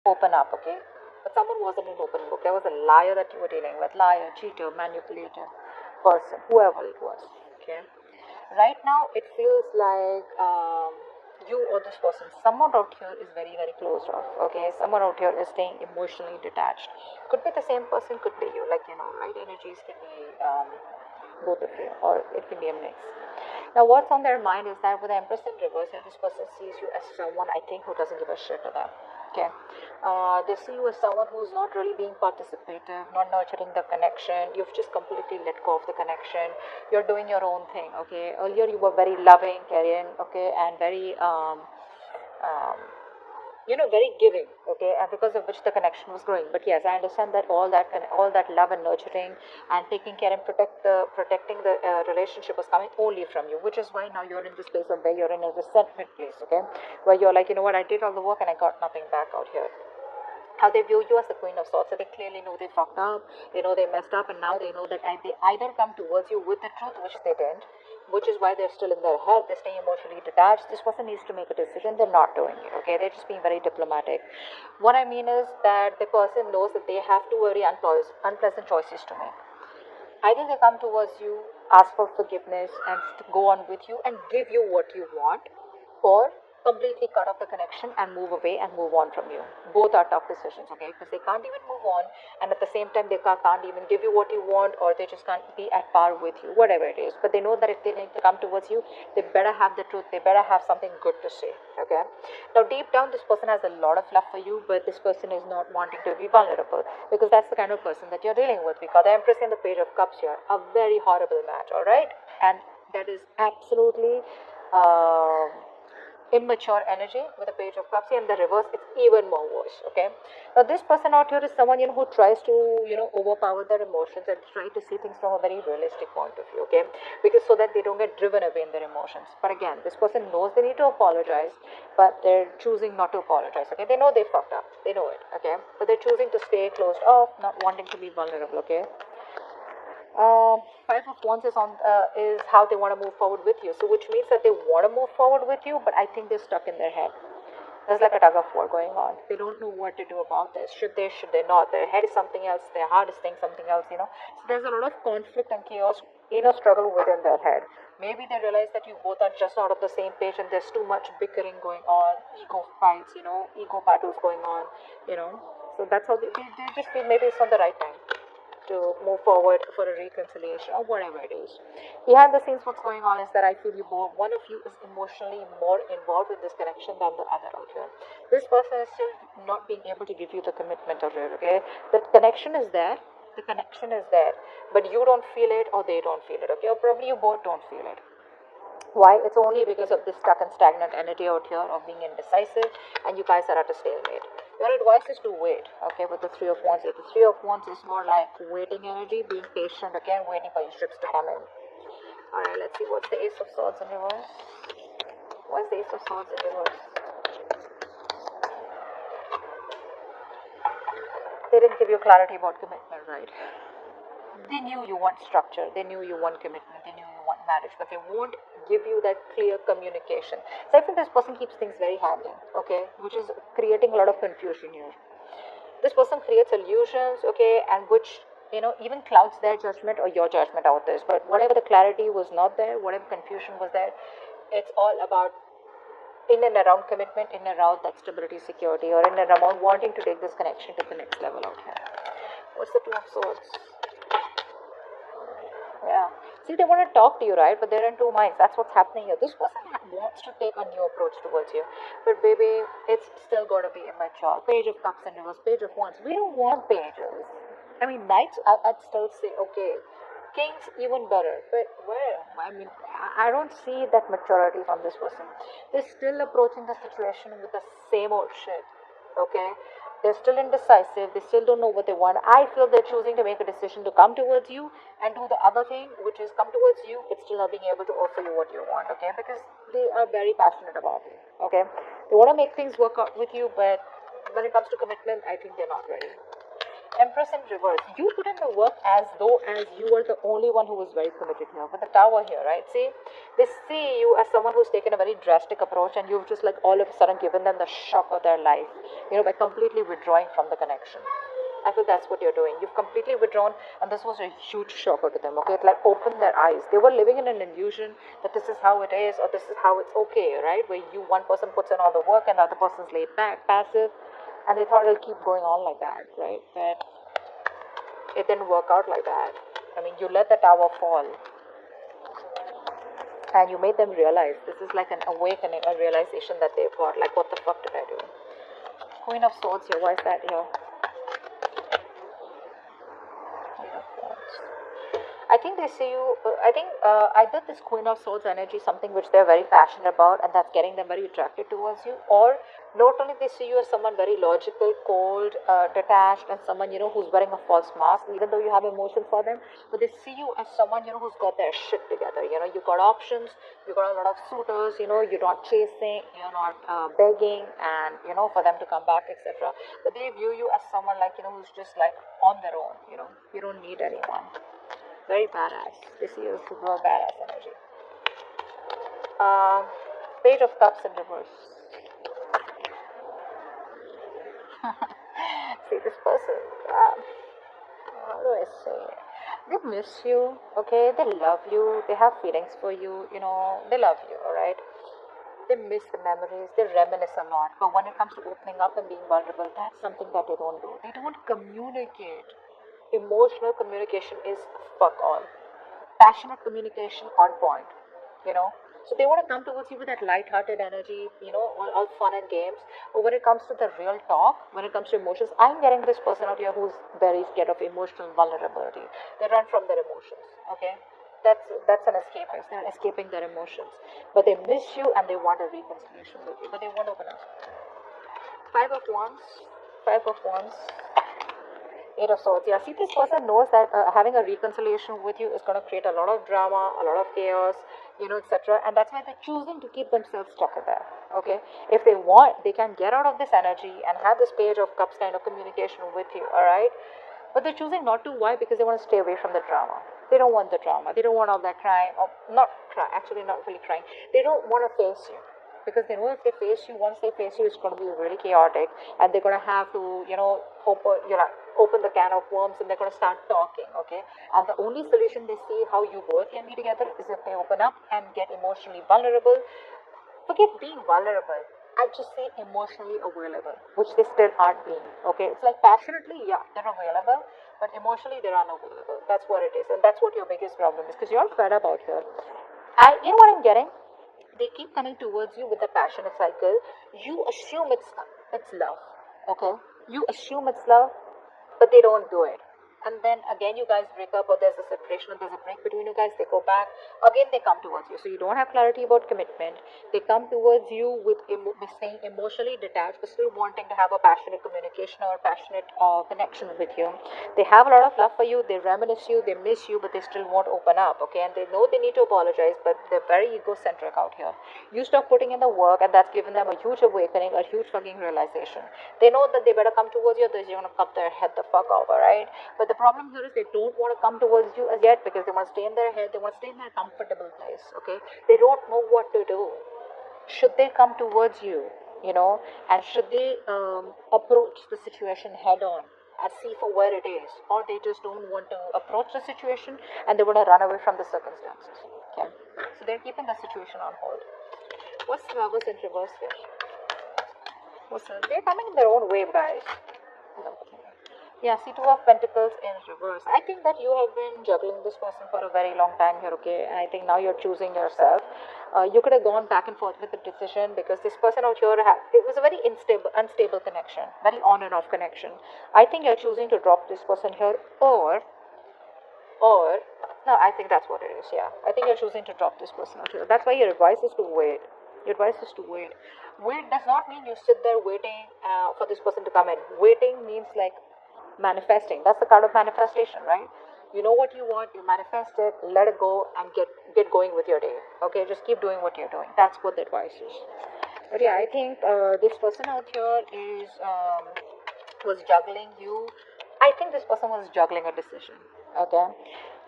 open up, okay? But someone wasn't an open book. There was a liar that you were dealing with, liar, cheater, manipulator, person, whoever it was, okay? Right now, it feels like you or this person, someone out here is very, very closed off, okay? Someone out here is staying emotionally detached. Could be the same person, could be you, like, right? Energies can be both of you, or it can be a mix. Now, what's on their mind is that with the Empress in reverse, this person sees you as someone, I think, who doesn't give a shit to them. Okay, they see you as someone who's not really being participative, not nurturing the connection. You've just completely let go of the connection. You're doing your own thing. Okay, earlier you were very loving, caring, okay, and very um, very giving, okay, and because of which the connection was growing. But yes, I understand that all that love and nurturing and taking care and protecting the relationship was coming only from you, which is why now you're in this place of where you're in a resentment place, okay, where you're like, what, I did all the work and I got nothing back out here. How they view you as the Queen of Swords. So they clearly know they fucked up, they know they messed up, and now they know that they either come towards you with the truth, which they didn't, which is why they're still in their head, they're staying emotionally detached. This person needs to make a decision, they're not doing it, okay? They're just being very diplomatic. What I mean is that the person knows that they have two very unpleasant choices to make. Either they come towards you, ask for forgiveness, and go on with you and give you what you want, or completely cut off the connection and move away and move on from you. Both are tough decisions, okay? Because they can't even move on, and at the same time, they can't even give you what you want, or they just can't be at par with you, whatever it is. But they know that if they need to come towards you, they better have the truth, they better have something good to say, okay? Now, deep down, this person has a lot of love for you, but this person is not wanting to be vulnerable, because that's the kind of person that you're dealing with. We got the Empress and the Page of Cups here, a very horrible match, all right? And that is absolutely immature energy with a Page of Cups here. In the reverse, it's even more worse, okay? Now, this person out here is someone, who tries to, overpower their emotions and try to see things from a very realistic point of view, okay? Because so that they don't get driven away in their emotions. But again, this person knows they need to apologize, but they're choosing not to apologize, okay? They know they fucked up, they know it, okay? But they're choosing to stay closed off, not wanting to be vulnerable, okay? Five of Wands is how they want to move forward with you. So, which means that they want to move forward with you, but I think they're stuck in their head. There's like a tug of war going on. They don't know what to do about this. Should they? Should they not? Their head is something else. Their heart is saying something else. So there's a lot of conflict and chaos, struggle within their head. Maybe they realize that you both are just out of the same page, and there's too much bickering going on, ego fights, ego battles going on, So that's how they just feel maybe it's not the right time to move forward for a reconciliation or whatever it is. Behind the scenes, what's going on is that I feel one of you is emotionally more involved in this connection than the other out here. This person is still not being able to give you the commitment out here, okay? The connection is there, but you don't feel it or they don't feel it, okay? Or probably you both don't feel it. Why? It's only because of this stuck and stagnant energy out here of being indecisive, and you guys are at a stalemate. Your advice is to wait, okay, with the Three of Wands. The Three of Wands is more like waiting energy, being patient, again, waiting for your ships to come in. Alright, let's see what's the Ace of Swords in reverse. What's the Ace of Swords in reverse? They didn't give you clarity about commitment, right? They knew you want structure, they knew you want commitment, they knew you want marriage, but they won't give you that clear communication. So I think this person keeps things very hanging, okay, which is creating a lot of confusion here. This person creates illusions, okay, and which even clouds their judgment or your judgment out this. But whatever the clarity was not there, whatever confusion was there, it's all about in and around commitment, in and around that stability, security, or in and around wanting to take this connection to the next level out here. What's the Two of Swords? Yeah. See, they want to talk to you, right? But they're in two minds. That's what's happening here. This person wants to take a new approach towards you. But baby, it's still going to be immature. Page of Cups and reverse, Page of Wands. We don't want pages. I mean, Knights, I'd still say, okay. Kings, even better. But where? I mean, I don't see that maturity from this person. They're still approaching the situation with the same old shit. Okay? They're still indecisive. They still don't know what they want. I feel they're choosing to make a decision to come towards you and do the other thing, which is come towards you, but still not being able to offer you what you want, okay? Because they are very passionate about it, okay? They want to make things work out with you, but when it comes to commitment, I think they're not ready. Empress in reverse. You put in the work as though as you were the only one who was very committed here. With the Tower here, right? See, they see you as someone who's taken a very drastic approach, and you've just like all of a sudden given them the shock of their life, by completely withdrawing from the connection. I feel that's what you're doing. You've completely withdrawn, and this was a huge shocker to them. Okay, it like opened their eyes. They were living in an illusion that this is how it is, or this is how it's okay, right? Where one person puts in all the work and the other person's laid back, passive, and they thought it'll keep going on like that, right? But it didn't work out like that. I mean, you let the Tower fall, and you made them realize this is like an awakening, a realization that they've got. Like, what the fuck did I do? Queen of Swords here. Why is that here? I think they see you, either this Queen of Swords energy, something which they're very passionate about, and that's getting them very attracted towards you, or not only they see you as someone very logical, cold, detached, and someone, who's wearing a false mask, even though you have emotions for them, but they see you as someone, who's got their shit together. You got options, you got a lot of suitors, you're not chasing, you're not begging, and, for them to come back, etc. But they view you as someone like, who's just like on their own, you don't need anyone. Very badass. This is super badass energy. Page of Cups in reverse. See, this person, how do I say it? They miss you, okay? They love you. They have feelings for you, they love you, alright? They miss the memories. They reminisce a lot. But when it comes to opening up and being vulnerable, that's something that they don't do. They don't communicate. Emotional communication is fuck all. Passionate communication on point, So they want to come towards you with that light-hearted energy, all fun and games. But when it comes to the real talk, when it comes to emotions, I'm getting this person out here who's very scared of emotional vulnerability. They run from their emotions, okay? That's an escapist. They're escaping their emotions. But they miss you and they want a reconciliation with you. But they won't open up. Five of Wands. Eight of Swords. Yeah, see, this person knows that having a reconciliation with you is going to create a lot of drama, a lot of chaos, etc. And that's why they're choosing to keep themselves stuck in there. Okay, if they want, they can get out of this energy and have this Page of Cups kind of communication with you. All right, but they're choosing not to. Why? Because they want to stay away from the drama. They don't want the drama. They don't want all that crying. Or not cry. Actually, not really crying. They don't want to face you. Because they know if they face you, once they face you, it's going to be really chaotic, and they're going to have to, open the can of worms, and they're going to start talking, okay? And the only solution they see how you both can be together is if they open up and get emotionally vulnerable. Forget being vulnerable. I just say emotionally available, which they still aren't being, okay? It's like passionately, yeah, they're available, but emotionally they're unavailable. That's what it is, and that's what your biggest problem is, because you're all fed up out here. You know what I'm getting? They keep coming towards you with a passionate cycle. You assume it's love, okay? You assume it's love, but they don't do it. And then again you guys break up, or there's a separation, or there's a break between you guys, they go back, again they come towards you. So you don't have clarity about commitment. They come towards you with staying emotionally detached, but still wanting to have a passionate communication or passionate connection with you. They have a lot of love for you, they reminisce you, they miss you, but they still won't open up, okay? And they know they need to apologize, but they're very egocentric out here. You stop putting in the work, and that's given them a huge awakening, a huge fucking realization. They know that they better come towards you, otherwise you're gonna cut their head the fuck off, alright? But the problem here is they don't want to come towards you as yet, because they want to stay in their head, they want to stay in their comfortable place, okay? They don't know what to do. Should they come towards you, and should they approach the situation head on and see for where it is, or they just don't want to approach the situation and they want to run away from the circumstances, okay? So they're keeping the situation on hold. What's Lovers in reverse here? They're coming in their own wave, guys. Okay. Yeah, see, Two of Pentacles in reverse. I think that you have been juggling this person for a very long time here, okay? And I think now you're choosing yourself. You could have gone back and forth with the decision, because this person out here, it was a very unstable connection, very on and off connection. I think you're choosing to drop this person here, or no, I think that's what it is, yeah. I think you're choosing to drop this person out here. That's why your advice is to wait. Your advice is to wait. Wait does not mean you sit there waiting for this person to come in. Waiting means like manifesting. That's the card of manifestation, right? You know what you want, you manifest it, let it go, and get going with your day. Okay, just keep doing what you're doing. That's what the advice is. But yeah, I think this person out here was juggling you. I think this person was juggling a decision, okay,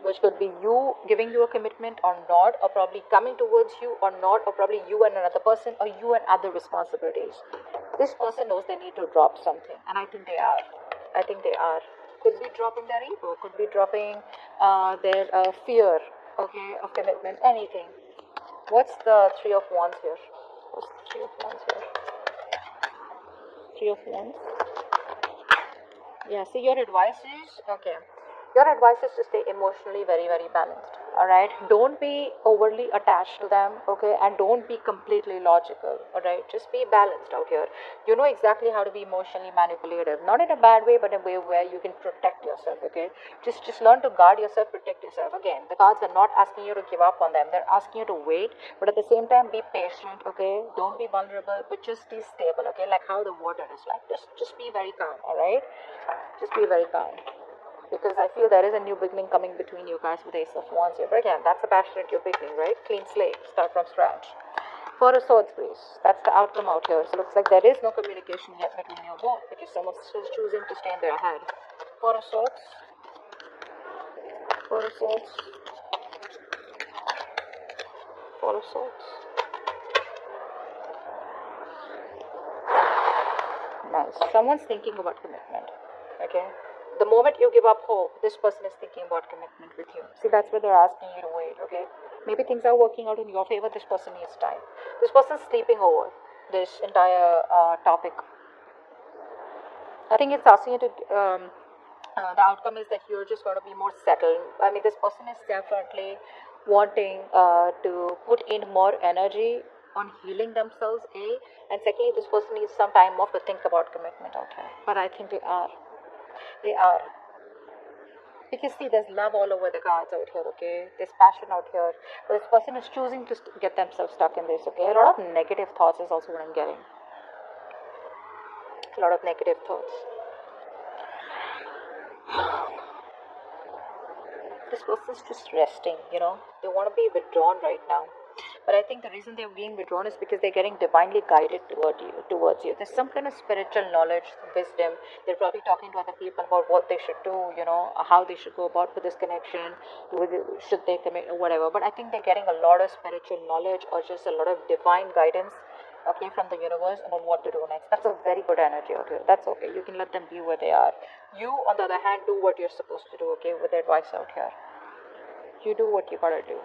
which could be you giving you a commitment or not, or probably coming towards you or not, or probably you and another person, or you and other responsibilities. This person knows they need to drop something, and I think they are. I think they are. Could be dropping their ego, could be dropping their fear, okay, of commitment, anything. What's the Three of Wands here? What's the Three of Wands here? Three of Wands. Yeah, see, your advice is, okay, your advice is to stay emotionally very, very balanced. All right, don't be overly attached to them, okay, and don't be completely logical. All right, just be balanced out here. You know exactly how to be emotionally manipulative, not in a bad way, but in a way where you can protect yourself. Okay, just learn to guard yourself, protect yourself. Again, the cards are not asking you to give up on them, they're asking you to wait, but at the same time be patient. Okay, don't be vulnerable, but just be stable. Okay, like how the water is like, just be very calm. All right, just be very calm, because I feel there is a new beginning coming between you guys with Ace of Wands here. But again, that's a passionate new beginning, right? Clean slate, start from scratch. Four of Swords, please. That's the outcome out here. So it looks like there is no communication yet between you both, because someone's still choosing to stay in their head. Four of Swords. Four of Swords. Four of Swords. Nice. Someone's thinking about commitment. Okay. The moment you give up hope, this person is thinking about commitment with you. See, that's where they're asking you to wait, okay? Maybe things are working out in your favor, this person needs time. This person's sleeping over this entire topic. I think it's asking you to, the outcome is that you're just going to be more settled. I mean, this person is definitely wanting to put in more energy on healing themselves, A, and secondly, this person needs some time off to think about commitment out here. But I think they are. They are. Because see, there's love all over the cards out here, okay? There's passion out here. But this person is choosing to get themselves stuck in this, okay? A lot of negative thoughts is also what I'm getting. A lot of negative thoughts. This person's just resting, you know? They want to be withdrawn right now. But I think the reason they're being withdrawn is because they're getting divinely guided towards you. There's some kind of spiritual knowledge, wisdom. They're probably talking to other people about what they should do, you know, how they should go about with this connection, should they commit or whatever. But I think they're getting a lot of spiritual knowledge or just a lot of divine guidance, okay, from the universe about what to do next. That's a very good energy out here. That's okay. You can let them be where they are. You, on the other hand, do what you're supposed to do, okay, with the advice out here. You do what you gotta do.